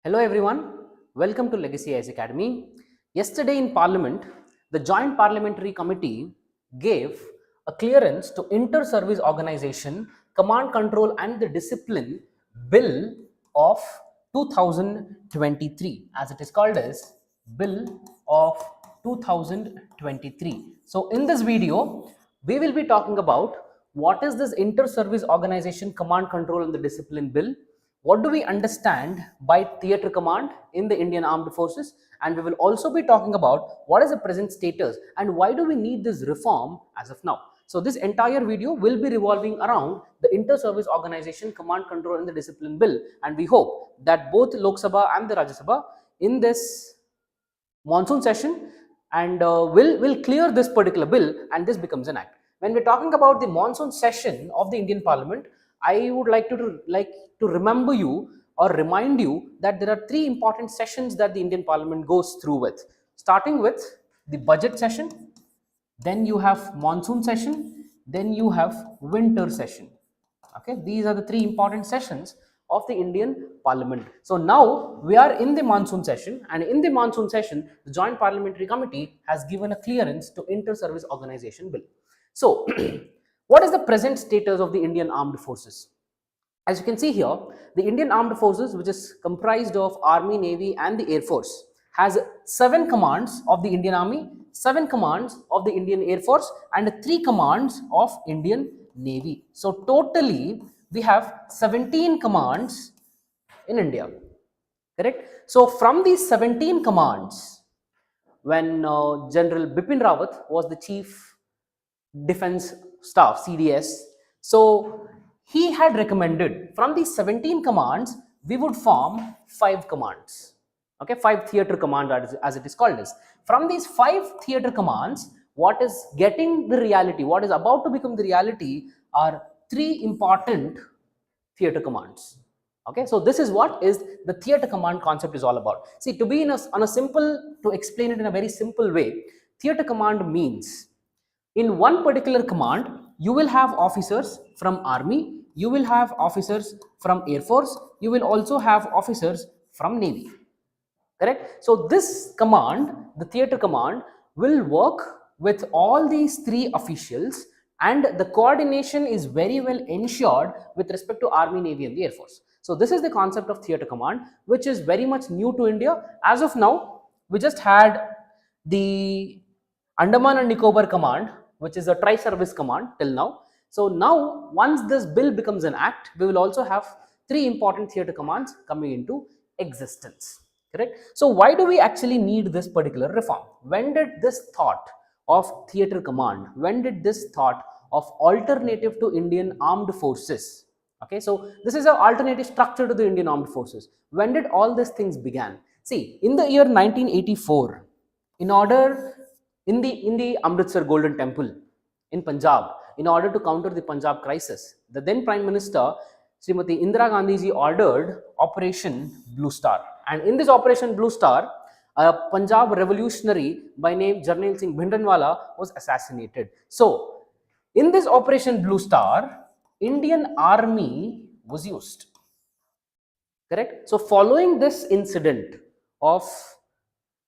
Hello everyone, welcome to Legacy IAS Academy. Yesterday in Parliament, the Joint Parliamentary Committee gave a clearance to Inter-Service Organization, Command Control and the Discipline Bill of 2023, as it is called as Bill of 2023. So in this video, we will be talking about what is this Inter-Service Organization, Command Control and the Discipline Bill. What do we understand by theatre command in the Indian Armed Forces, and we will also be talking about what is the present status and why do we need this reform as of now. So this entire video will be revolving around the Inter-Service Organization, Command Control and the Discipline Bill, and we hope that both Lok Sabha and the Rajya Sabha in this monsoon session and will clear this particular bill and this becomes an act. When we're talking about the monsoon session of the Indian Parliament, I would like to remember you or remind you that there are three important sessions that the Indian Parliament goes through with, starting with the budget session, then you have monsoon session, then you have winter session. Okay, these are the three important sessions of the Indian Parliament. So now we are in the monsoon session, and in the monsoon session, the Joint Parliamentary Committee has given a clearance to Inter-Service Organization Bill. So what is the present status of the Indian Armed Forces? As you can see here, the Indian Armed Forces, which is comprised of Army, Navy and the Air Force, has 7 commands of the Indian Army, 7 commands of the Indian Air Force and 3 commands of Indian Navy. So totally we have 17 commands in India, correct? So from these 17 commands, when General Bipin Rawat was the Chief Defense Staff, CDS, so he had recommended from these 17 commands, we would form 5 commands. Okay, 5 theatre commands as it is called as. From these 5 theatre commands, what is getting the reality, what is about to become the reality are 3 important theatre commands. Okay, so this is what is the theatre command concept is all about. See, to be to explain it in a very simple way, theatre command means in one particular command, you will have officers from Army, you will have officers from Air Force, you will also have officers from Navy. Correct? So this command, the theatre command, will work with all these 3 officials, and the coordination is very well ensured with respect to Army, Navy and the Air Force. So this is the concept of theatre command, which is very much new to India. As of now, we just had the Andaman and Nicobar command, which is a tri-service command till now. So now, once this bill becomes an act, we will also have 3 important theatre commands coming into existence. Correct? So why do we actually need this particular reform? When did this thought of theatre command, when did this thought of alternative to Indian Armed Forces? Okay, so this is an alternative structure to the Indian Armed Forces. When did all these things began? See, in the year 1984, in the Amritsar Golden Temple in Punjab, in order to counter the Punjab crisis, the then Prime Minister Srimati Indira Gandhi ji ordered Operation Blue Star, and in this Operation Blue Star, a Punjab revolutionary by name Jarnail Singh Bhindranwala was assassinated. So in this Operation Blue Star, Indian Army was used. Correct? So following this incident of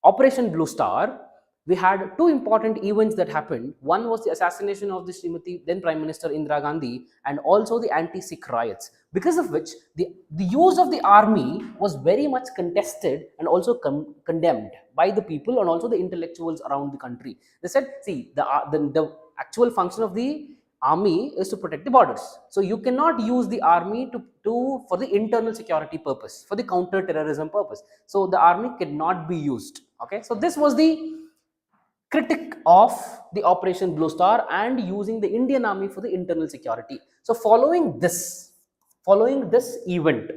Operation Blue Star, we had 2 important events that happened. One was the assassination of the Srimati then Prime Minister Indira Gandhi, and also the anti-Sikh riots, because of which the use of the army was very much contested and also condemned by the people and also the intellectuals around the country. They said, see, the actual function of the army is to protect the borders. So you cannot use the army for the internal security purpose, for the counter-terrorism purpose. So the army cannot be used. Okay, so this was the critic of the Operation Blue Star and using the Indian Army for the internal security. So following this event,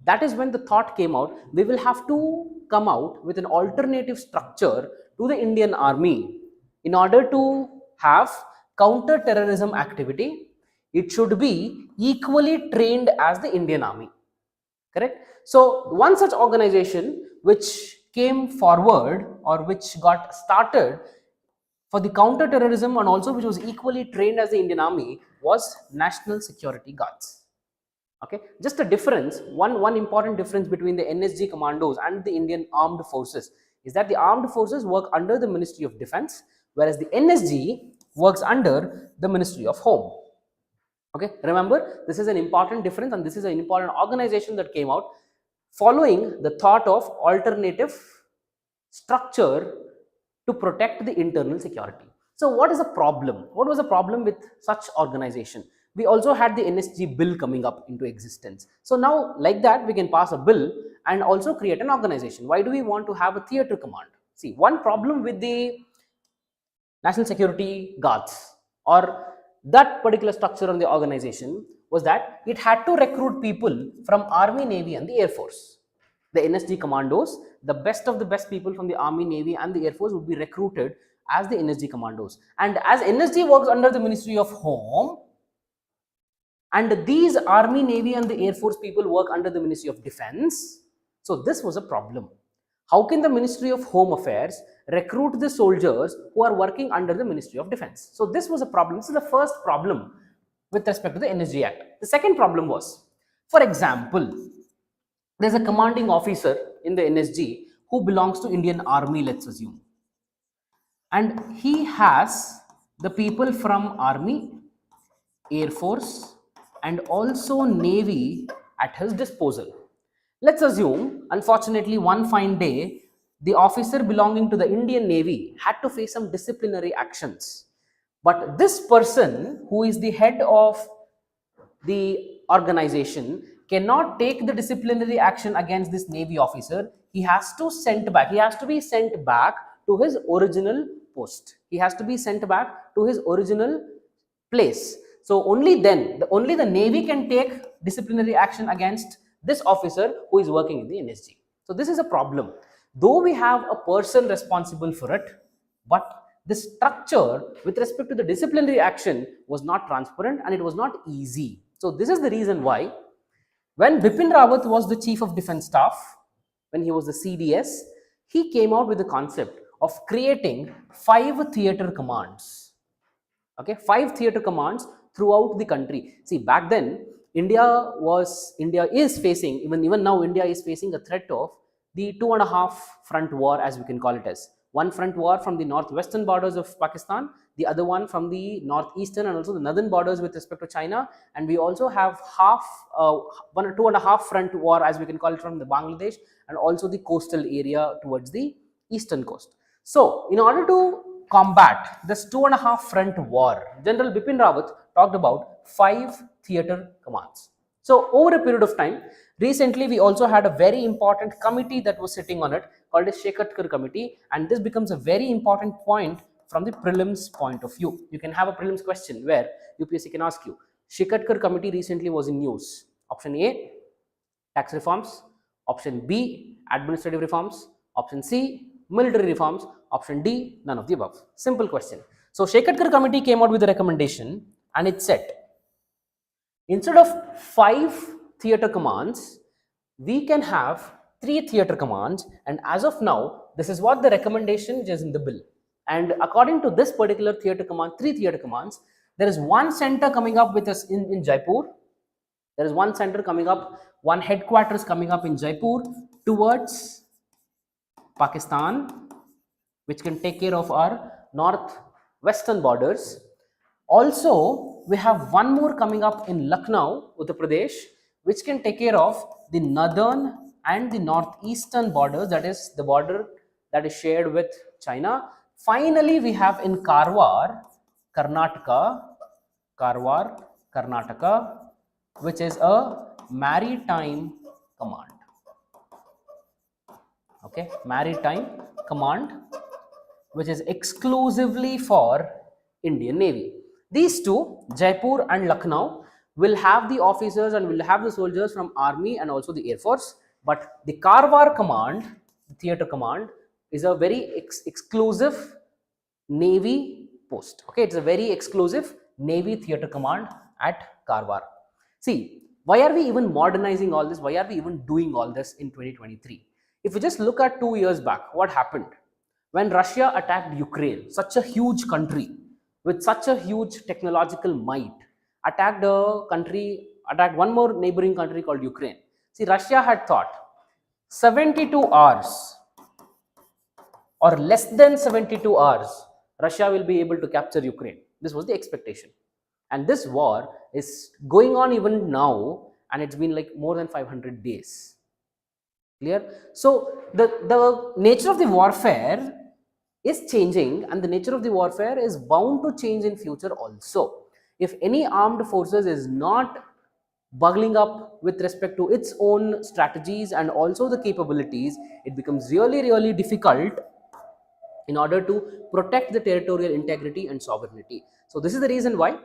that is when the thought came out, we will have to come out with an alternative structure to the Indian Army in order to have counter-terrorism activity. It should be equally trained as the Indian Army. Correct? So one such organization which came forward or which got started for the counter-terrorism and also which was equally trained as the Indian Army was National Security Guards. Okay, just a difference, one important difference between the NSG commandos and the Indian armed forces is that the armed forces work under the Ministry of Defense, whereas the NSG works under the Ministry of Home. Okay, remember, this is an important difference, and this is an important organization that came out following the thought of alternative structure to protect the internal security. So what is the problem? What was the problem with such organization? We also had the NSG bill coming up into existence. So now, like that, we can pass a bill and also create an organization. Why do we want to have a theater command? See, one problem with the national security guards or that particular structure of the organization was that it had to recruit people from Army, Navy and the Air Force. The NSG commandos, the best of the best people from the Army, Navy and the Air Force would be recruited as the NSG commandos. And as NSG works under the Ministry of Home, and these Army, Navy and the Air Force people work under the Ministry of Defense, so this was a problem. How can the Ministry of Home Affairs recruit the soldiers who are working under the Ministry of Defense? So this was a problem. This is the first problem with respect to the NSG Act. The second problem was, for example, there's a commanding officer in the NSG who belongs to Indian Army, let's assume. And he has the people from Army, Air Force and also Navy at his disposal. Let's assume, unfortunately, one fine day, the officer belonging to the Indian Navy had to face some disciplinary actions. But this person, who is the head of the organization, cannot take the disciplinary action against this Navy officer. He has to be sent back to his original post. He has to be sent back to his original place. So only then, only the Navy can take disciplinary action against this officer who is working in the NSG. So this is a problem. Though we have a person responsible for it, but the structure with respect to the disciplinary action was not transparent and it was not easy. So this is the reason why when Bipin Rawat was the Chief of Defence Staff, when he was the CDS, he came out with the concept of creating 5 theatre commands. Okay, 5 theatre commands throughout the country. See, back then, India is facing, even now, India is facing a threat of the 2.5 front war, as we can call it as. One front war from the northwestern borders of Pakistan, the other one from the northeastern and also the northern borders with respect to China, and we also have 2.5 front war, as we can call it, from the Bangladesh and also the coastal area towards the eastern coast. So, in order to combat this 2.5 front war, General Bipin Rawat talked about 5 theatre commands. So, over a period of time, recently we also had a very important committee that was sitting on it called as Shekatkar Committee, and this becomes a very important point from the prelims point of view. You can have a prelims question where UPSC can ask you, Shekatkar Committee recently was in news. Option A, tax reforms. Option B, administrative reforms. Option C, military reforms. Option D, none of the above. Simple question. So Shekatkar Committee came out with a recommendation and it said, instead of 5 theatre commands, we can have 3 theatre commands, and as of now, this is what the recommendation is in the bill. And according to this particular theatre command, 3 theatre commands, there is one center coming up with us in Jaipur. There is one center coming up, one headquarters coming up in Jaipur towards Pakistan, which can take care of our northwestern borders. Also, we have one more coming up in Lucknow, Uttar Pradesh, which can take care of the northern and the northeastern borders, that is the border that is shared with China. Finally, we have in Karwar, Karnataka, which is a maritime command. Okay, maritime command, which is exclusively for Indian Navy. These two, Jaipur and Lucknow, will have the officers and will have the soldiers from Army and also the Air Force. But the Karwar command, the theatre command, is a very exclusive Navy post. Okay, it's a very exclusive Navy theatre command at Karwar. See, why are we even modernizing all this? Why are we even doing all this in 2023? If you just look at 2 years back, what happened? When Russia attacked Ukraine, such a huge country with such a huge technological might, attacked a country attacked one more neighboring country called Ukraine. See, Russia had thought 72 hours or less than 72 hours, Russia will be able to capture Ukraine. This was the expectation. And this war is going on even now, and it's been like more than 500 days. Clear? So the nature of the warfare is changing, and the nature of the warfare is bound to change in future also. If any armed forces is not buckling up with respect to its own strategies and also the capabilities, it becomes really difficult in order to protect the territorial integrity and sovereignty. So this is the reason why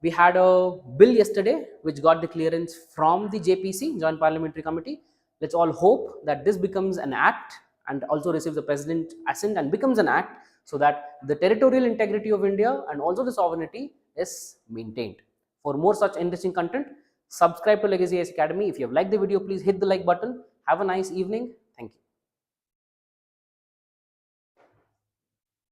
we had a bill yesterday which got the clearance from the JPC, Joint Parliamentary Committee. Let's all hope that this becomes an act and also receives the president assent and becomes an act, so that the territorial integrity of India and also the sovereignty is maintained. For more such interesting content, subscribe to Legacy IAS Academy. If you have liked the video, please hit the like button. Have a nice evening.